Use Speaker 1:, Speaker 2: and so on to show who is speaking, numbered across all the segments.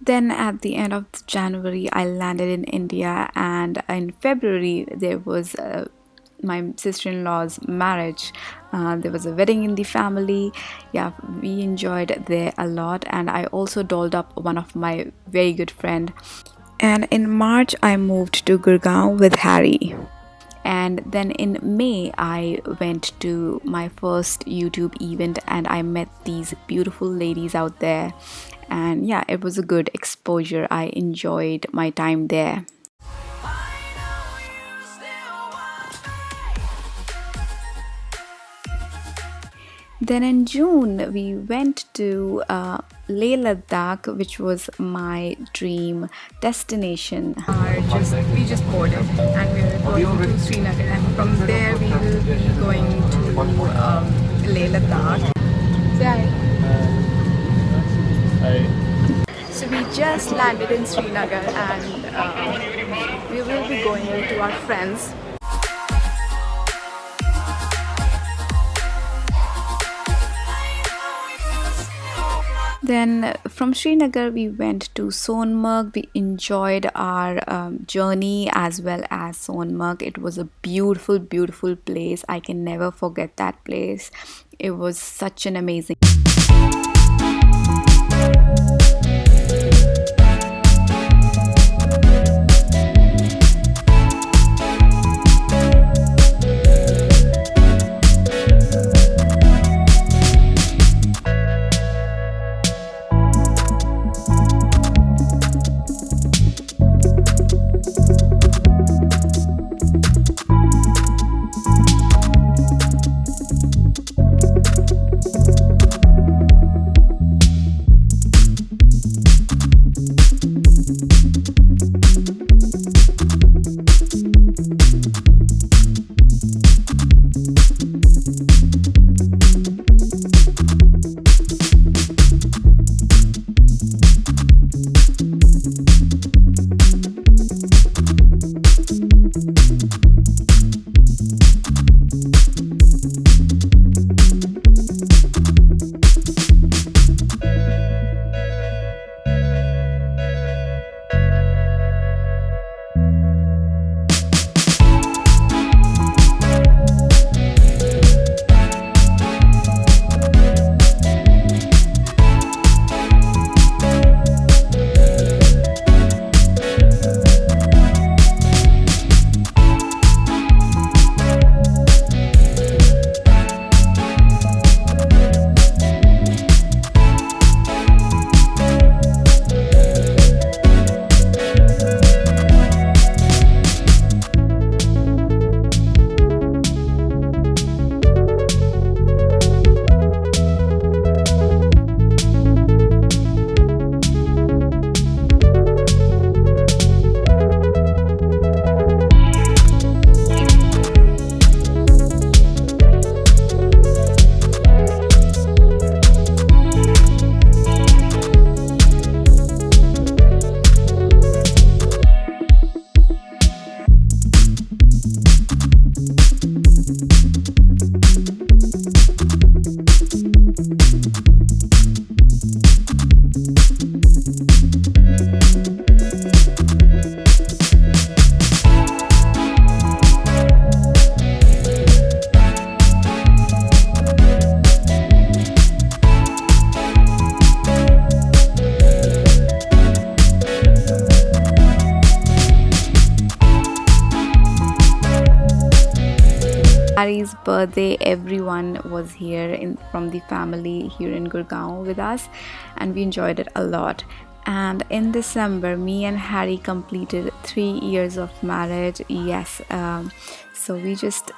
Speaker 1: Then at the end of January, I landed in India, and in February, there was my sister-in-law's marriage. There was a wedding in the family. Yeah, we enjoyed there a lot, and I also dolled up one of my very good friend. And in March, I moved to Gurgaon with Harry. And then in May, I went to my first YouTube event and I met these beautiful ladies out there. And yeah, it was a good exposure. I enjoyed my time there. Then in June, we went to Leh Ladakh, which was my dream destination. We just boarded and we are going to Srinagar, and from there we will be going to Leh Ladakh. So we just landed in Srinagar and we will be going to our friends. Then from Srinagar we went to Sonmarg. We enjoyed our journey as well as Sonmarg. It was a beautiful, beautiful place. I can never forget that place. It was such an amazing. Harry's birthday, everyone was here from the family here in Gurgaon with us, and we enjoyed it a lot. And in December, me and Harry completed 3 years of marriage. Yes, so we just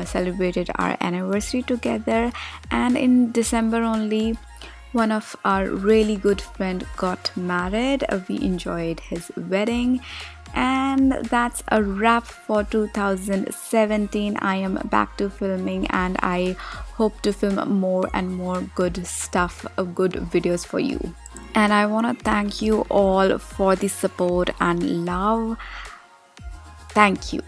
Speaker 1: celebrated our anniversary together, and in December only one of our really good friend got married. We enjoyed his wedding, and that's a wrap for 2017. I am back to filming, and I hope to film more and more good stuff, good videos for you. And I want to thank you all for the support and love. Thank you.